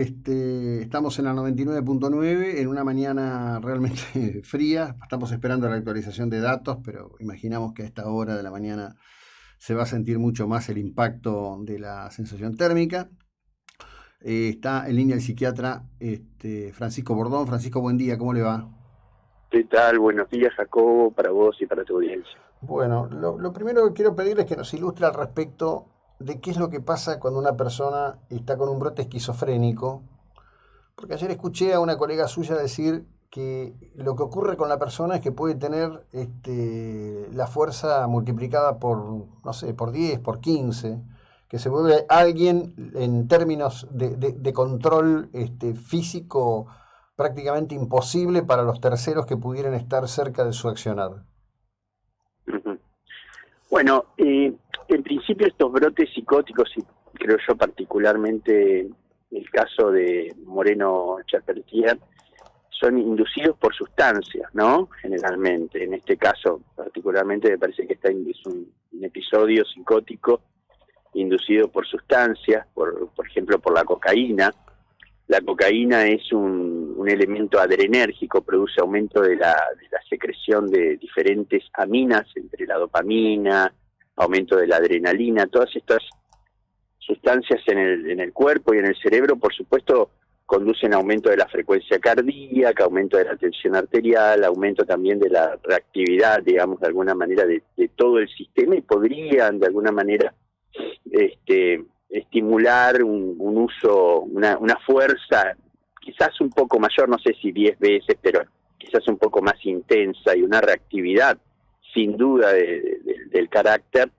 Estamos en la 99.9 en una mañana realmente fría. Estamos esperando la actualización de datos, pero imaginamos que a esta hora de la mañana se va a sentir mucho más el impacto de la sensación térmica. Está en línea el psiquiatra Francisco Bordón. Francisco, buen día, ¿cómo le va? ¿Qué tal? Buenos días, Jacobo, para vos y para tu audiencia. Bueno, lo primero que quiero pedirle es que nos ilustre al respecto de qué es lo que pasa cuando una persona está con un brote esquizofrénico. Porque ayer escuché a una colega suya decir que lo que ocurre con la persona es que puede tener la fuerza multiplicada por, no sé, por 10, por 15, que se vuelve alguien en términos de control físico prácticamente imposible para los terceros que pudieran estar cerca de su accionar. Ujú. Bueno, en principio estos brotes psicóticos, y creo yo particularmente el caso de Moreno Charpentier, son inducidos por sustancias, ¿no? Generalmente, en este caso particularmente me parece que es un episodio psicótico inducido por sustancias, por ejemplo por la cocaína. La cocaína es un elemento adrenérgico, produce aumento de la secreción de diferentes aminas, entre la dopamina, aumento de la adrenalina. Todas estas sustancias en el cuerpo y en el cerebro, por supuesto, conducen a aumento de la frecuencia cardíaca, aumento de la tensión arterial, aumento también de la reactividad, digamos, de alguna manera, de todo el sistema, y podrían, de alguna manera, estimular un uso, una fuerza quizás un poco mayor, no sé si 10 veces, pero quizás un poco más intensa, y una reactividad sin duda del carácter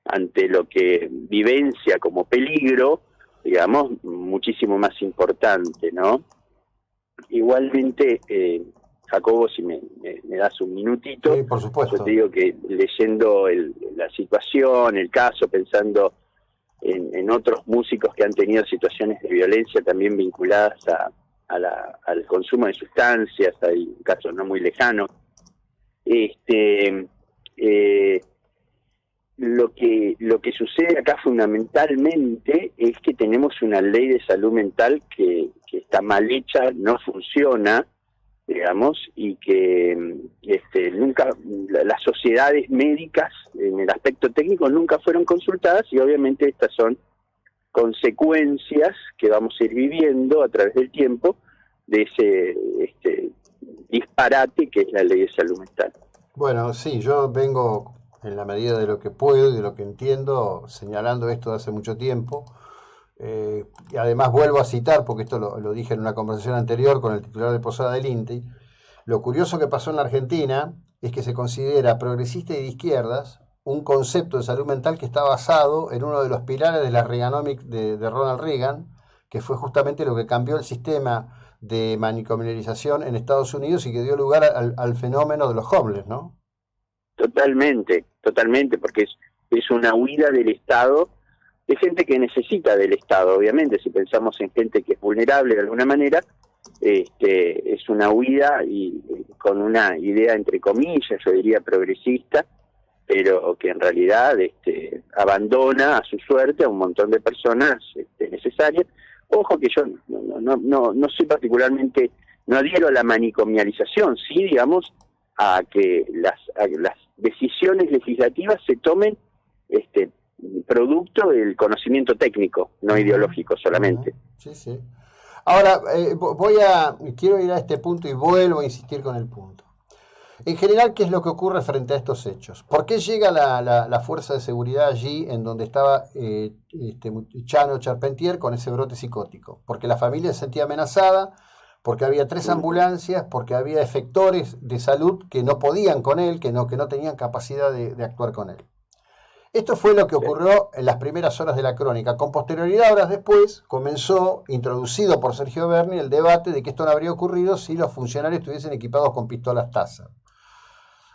ante lo que vivencia como peligro, digamos, muchísimo más importante, ¿no? Igualmente, Jacobo, si me das un minutito, Sí, por yo te supuesto. digo que leyendo la situación, el caso, pensando en otros músicos que han tenido situaciones de violencia también vinculadas al consumo de sustancias, hay un caso no muy lejano. este, eh, lo que sucede acá fundamentalmente es que tenemos una ley de salud mental que está mal hecha, no funciona, digamos, y que nunca, las sociedades médicas en el aspecto técnico nunca fueron consultadas, y obviamente estas son consecuencias que vamos a ir viviendo a través del tiempo de ese disparate que es la ley de salud mental. Bueno, sí, yo vengo en la medida de lo que puedo y de lo que entiendo señalando esto de hace mucho tiempo. Y además vuelvo a citar, porque esto lo dije en una conversación anterior con el titular de Posada del INTI, lo curioso que pasó en la Argentina es que se considera progresista y de izquierdas un concepto de salud mental que está basado en uno de los pilares de la Reaganomics de Ronald Reagan, que fue justamente lo que cambió el sistema de manicomialización en Estados Unidos y que dio lugar al fenómeno de los homeless, ¿no? Totalmente, totalmente, porque es una huida del Estado, de gente que necesita del Estado, obviamente. Si pensamos en gente que es vulnerable de alguna manera, es una huida, y con una idea entre comillas, yo diría progresista, pero que en realidad abandona a su suerte a un montón de personas necesarias. Ojo que yo no soy particularmente, no adhiero a la manicomialización, sí, digamos, a que las decisiones legislativas se tomen producto del conocimiento técnico, no Uh-huh, ideológico uh-huh. solamente. Sí, sí. Ahora, quiero ir a este punto y vuelvo a insistir con el punto. En general, ¿qué es lo que ocurre frente a estos hechos? ¿Por qué llega la fuerza de seguridad allí en donde estaba Chano Charpentier con ese brote psicótico? Porque la familia se sentía amenazada, porque había tres Ujú. ambulancias, porque había efectores de salud que no podían con él, que no tenían capacidad de actuar con él. Esto fue lo que Sí. ocurrió en las primeras horas de la crónica. Con posterioridad, horas después, comenzó, introducido por Sergio Berni, el debate de que esto no habría ocurrido si los funcionarios estuviesen equipados con pistolas Taser.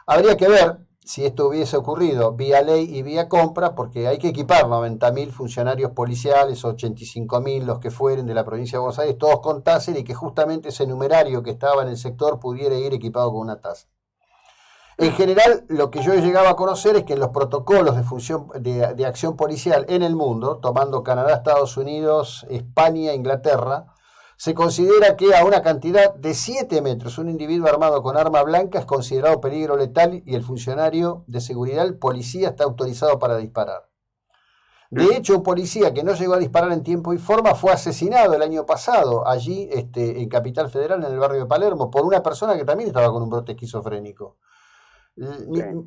Habría que ver si esto hubiese ocurrido vía ley y vía compra, porque hay que equipar 90.000 funcionarios policiales, 85.000 los que fueren de la provincia de Buenos Aires, todos con Taser, y que justamente ese numerario que estaba en el sector pudiera ir equipado con una Taser. En Ujú. general, lo que yo he llegado a conocer es que en los protocolos de acción policial en el mundo, tomando Canadá, Estados Unidos, España, Inglaterra, se considera que a una cantidad de 7 metros un individuo armado con arma blanca es considerado peligro letal y el funcionario de seguridad, el policía, está autorizado para disparar. De hecho, un policía que no llegó a disparar en tiempo y forma fue asesinado el año pasado, allí en Capital Federal, en el barrio de Palermo, por una persona que también estaba con un brote esquizofrénico.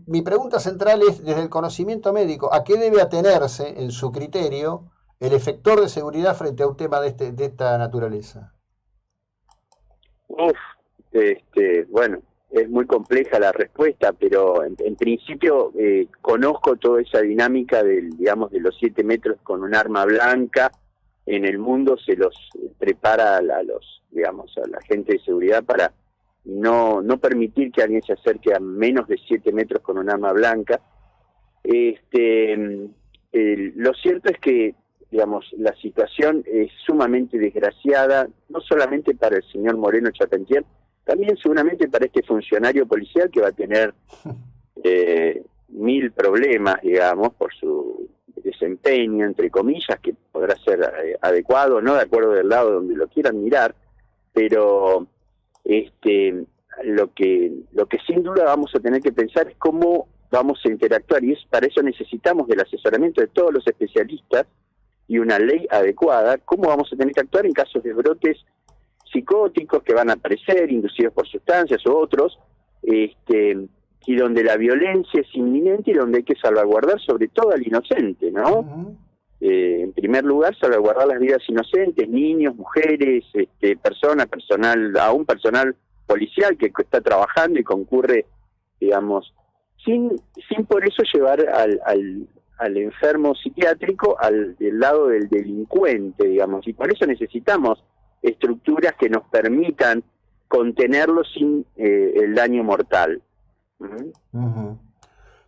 Mi pregunta central es, desde el conocimiento médico, ¿a qué debe atenerse, en su criterio, el efector de seguridad frente a un tema de esta naturaleza? Bueno, es muy compleja la respuesta, pero en principio conozco toda esa dinámica de los 7 metros con un arma blanca. En el mundo se los prepara a la gente de seguridad para no permitir que alguien se acerque a menos de 7 metros con un arma blanca. Lo cierto es que, la situación es sumamente desgraciada, no solamente para el señor Moreno Charpentier, también seguramente para este funcionario policial que va a tener 1000 problemas, por su desempeño, entre comillas, que podrá ser adecuado, no de acuerdo del lado donde lo quieran mirar, pero lo que sin duda vamos a tener que pensar es cómo vamos a interactuar, y para eso necesitamos del asesoramiento de todos los especialistas y una ley adecuada, cómo vamos a tener que actuar en casos de brotes psicóticos que van a aparecer, inducidos por sustancias u otros, y donde la violencia es inminente y donde hay que salvaguardar sobre todo al inocente, ¿no? Uh-huh. En primer lugar, salvaguardar las vidas inocentes, niños, mujeres, personal policial que está trabajando y concurre, sin por eso llevar al enfermo psiquiátrico del lado del delincuente, y por eso necesitamos estructuras que nos permitan contenerlo sin el daño mortal. Uh-huh.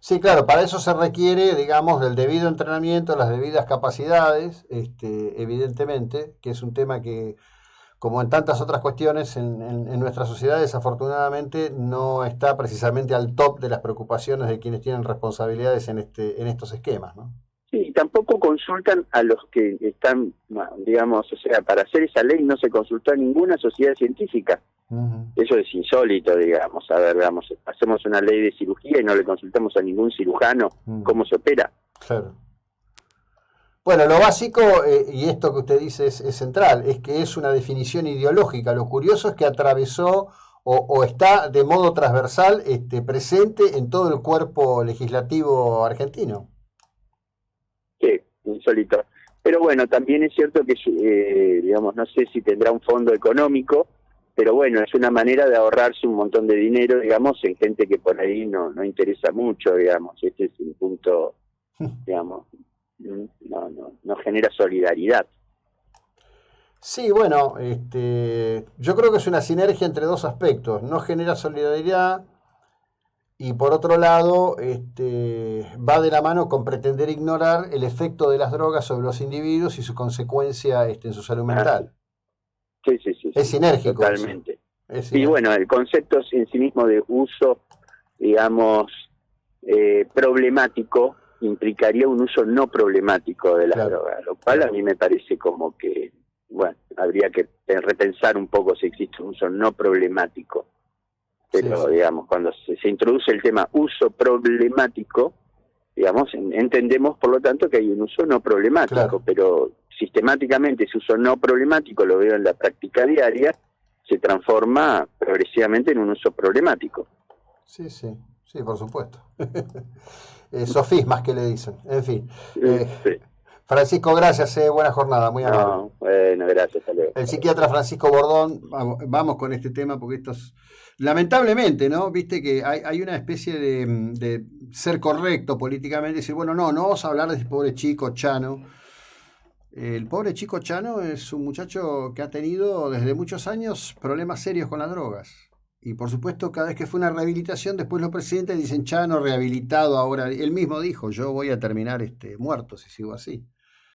Sí, claro, para eso se requiere, del debido entrenamiento, las debidas capacidades, evidentemente, que es un tema que, como en tantas otras cuestiones en nuestra sociedad, desafortunadamente no está precisamente al top de las preocupaciones de quienes tienen responsabilidades en estos esquemas, ¿no? Sí, tampoco consultan a los que están, para hacer esa ley no se consultó a ninguna sociedad científica. Uh-huh. Eso es insólito, hacemos una ley de cirugía y no le consultamos a ningún cirujano cómo se opera. Claro. Bueno, lo básico, y esto que usted dice es central, es que es una definición ideológica. Lo curioso es que atravesó o está de modo transversal presente en todo el cuerpo legislativo argentino. Sí, insólito. Pero bueno, también es cierto que, no sé si tendrá un fondo económico, pero bueno, es una manera de ahorrarse un montón de dinero, en gente que por ahí no interesa mucho, este es un punto, no genera solidaridad. Sí, bueno, yo creo que es una sinergia entre dos aspectos, no genera solidaridad y por otro lado va de la mano con pretender ignorar el efecto de las drogas sobre los individuos y su consecuencia en su salud mental. Sí. Es sinérgico. Totalmente. Y bueno, el concepto en sí mismo de uso, problemático, implicaría un uso no problemático de las drogas, lo cual a mí me parece como que, habría que repensar un poco si existe un uso no problemático. Pero, cuando se introduce el tema uso problemático, entendemos, por lo tanto, que hay un uso no problemático, pero sistemáticamente ese uso no problemático, lo veo en la práctica diaria, se transforma progresivamente en un uso problemático. Sí, por supuesto. Sofismas que le dicen, en fin. Sí. Francisco, gracias, buena jornada, muy amable. Bueno, gracias, hasta luego. El psiquiatra Francisco Bordón, vamos con este tema porque esto es, lamentablemente, ¿no? Viste que hay una especie de ser correcto políticamente, decir, no vamos a hablar de ese pobre chico Chano. El pobre chico Chano es un muchacho que ha tenido desde muchos años problemas serios con las drogas. Y por supuesto, cada vez que fue una rehabilitación, después los presidentes dicen, Chano rehabilitado ahora. Él mismo dijo, yo voy a terminar muerto si sigo así.